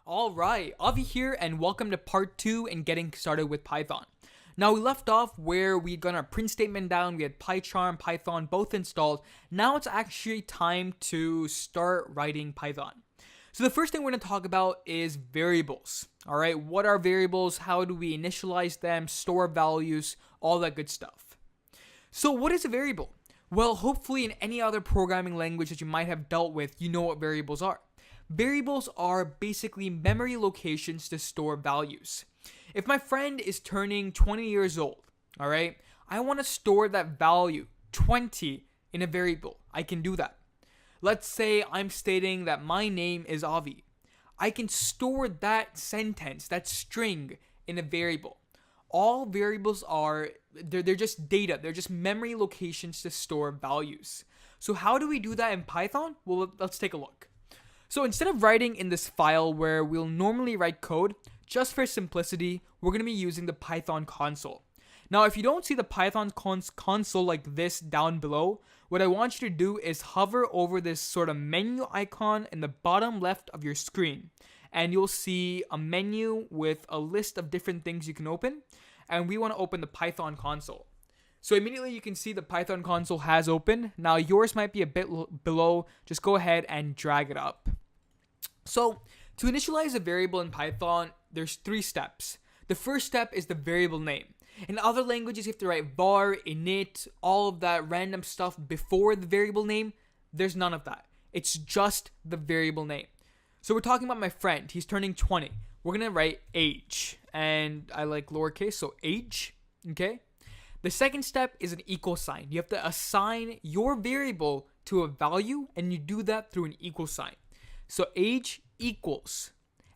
All right, Avi here, and welcome to part two and getting started with Python. Now, we left off where we'd got our print statement down, we had PyCharm, Python both installed. Now it's actually time to start writing Python. So the first thing we're going to talk about is variables. All right, what are variables? How do we initialize them, store values, all that good stuff. So what is a variable? Well, hopefully in any other programming language that you might have dealt with, you know what variables are. Variables are basically memory locations to store values. If my friend is turning 20 years old, all right, I want to store that value, 20, in a variable. I can do that. Let's say I'm stating that my name is Avi. I can store that sentence, that string, in a variable. All variables are, they're just data. They're just memory locations to store values. So how do we do that in Python? Well, let's take a look. So instead of writing in this file where we'll normally write code, just for simplicity, we're going to be using the Python console. Now, if you don't see the Python console like this down below, what I want you to do is hover over this sort of menu icon in the bottom left of your screen. And you'll see a menu with a list of different things you can open. And we want to open the Python console. So immediately you can see the Python console has opened. Now yours might be a bit below. Just go ahead and drag it up. So to initialize a variable in Python, there's 3 steps. The first step is the variable name. In other languages, you have to write var, init, all of that random stuff before the variable name. There's none of that. It's just the variable name. So we're talking about my friend. He's turning 20. We're going to write age. And I like lowercase, so age. Okay? The second step is an equal sign. You have to assign your variable to a value, and you do that through an equal sign. So age equals,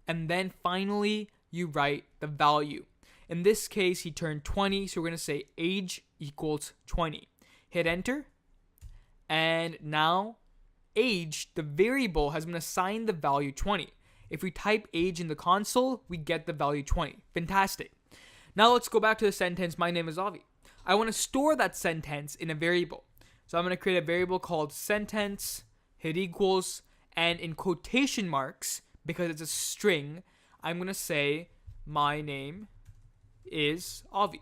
and then finally you write the value. In this case, he turned 20, so we're going to say age equals 20. Hit enter, and now age, the variable, has been assigned the value 20. If we type age in the console, we get the value 20. Fantastic. Now let's go back to the sentence, my name is Avi. I want to store that sentence in a variable. So I'm going to create a variable called sentence, hit equals, and in quotation marks, because it's a string, I'm going to say, my name is Avi.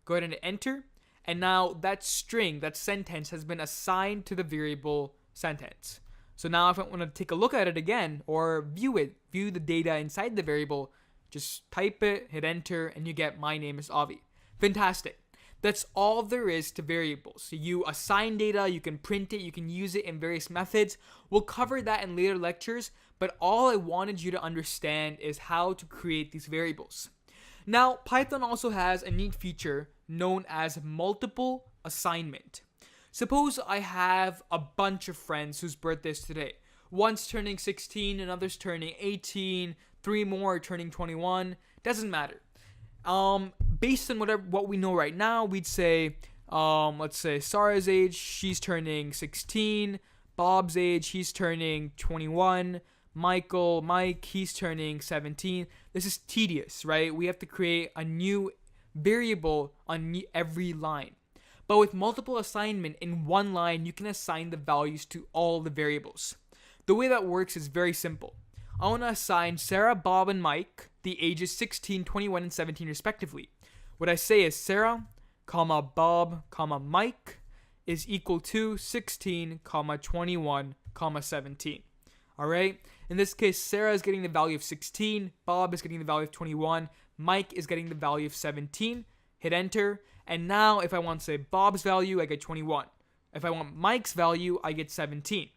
Go ahead and enter. And now that string, that sentence, has been assigned to the variable sentence. So now if I want to take a look at it again, or view the data inside the variable, just type it, hit enter, and you get my name is Avi. Fantastic. That's all there is to variables. So you assign data, you can print it, you can use it in various methods. We'll cover that in later lectures, but all I wanted you to understand is how to create these variables. Now, Python also has a neat feature known as multiple assignment. Suppose I have a bunch of friends whose birthdays today. One's turning 16, another's turning 18, 3 more are turning 21. Doesn't matter. Based on what we know right now, we'd say, let's say Sarah's age, she's turning 16. Bob's age, he's turning 21. Mike, he's turning 17. This is tedious, right? We have to create a new variable on every line. But with multiple assignment, in one line, you can assign the values to all the variables. The way that works is very simple. I want to assign Sarah, Bob, and Mike the ages 16, 21, and 17 respectively. What I say is Sarah, Bob, Mike is equal to 16, 21, 17. All right? In this case, Sarah is getting the value of 16, Bob is getting the value of 21, Mike is getting the value of 17. Hit enter. And now if I want to say Bob's value, I get 21. If I want Mike's value, I get 17.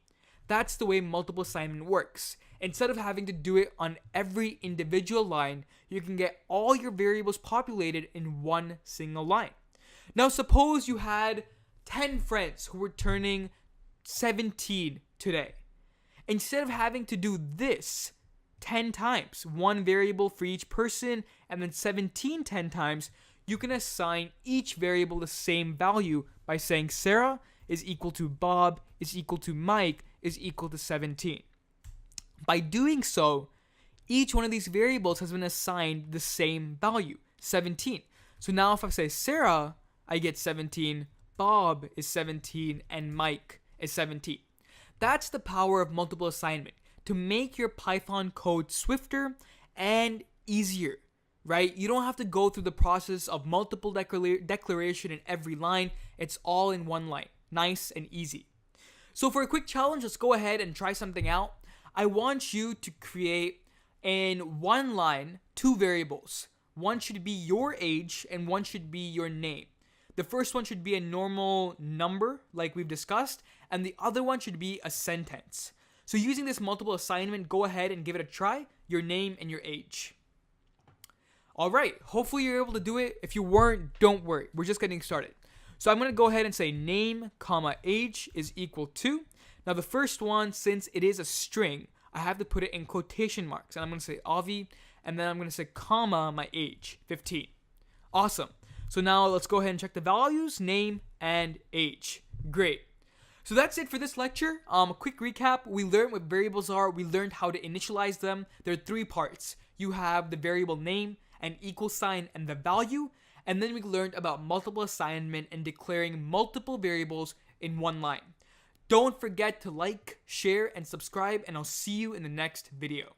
That's the way multiple assignment works. Instead of having to do it on every individual line, you can get all your variables populated in one single line. Now suppose you had 10 friends who were turning 17 today. Instead of having to do this 10 times, one variable for each person, and then 17 10 times, you can assign each variable the same value by saying Sarah is equal to Bob is equal to Mike is equal to 17. By doing so, each one of these variables has been assigned the same value, 17. So now if I say Sarah, I get 17, Bob is 17, and Mike is 17. That's the power of multiple assignment. to make your Python code swifter and easier, right? You don't have to go through the process of multiple declaration in every line. It's all in one line. Nice and easy. So for a quick challenge, let's go ahead and try something out. I want you to create in one line 2 variables. One should be your age and one should be your name. The first one should be a normal number like we've discussed, and the other one should be a sentence. So using this multiple assignment, go ahead and give it a try, your name and your age. Alright, hopefully you're able to do it. If you weren't, don't worry. We're just getting started. So I'm going to go ahead and say name, comma, age is equal to. Now the first one, since it is a string, I have to put it in quotation marks. And I'm going to say Avi, and then I'm going to say comma, my age, 15. Awesome. So now let's go ahead and check the values, name, and age. Great. So that's it for this lecture. A quick recap. We learned what variables are. We learned how to initialize them. There are 3 parts. You have the variable name, an equal sign, and the value. And then we learned about multiple assignment and declaring multiple variables in one line. Don't forget to like, share, and subscribe, and I'll see you in the next video.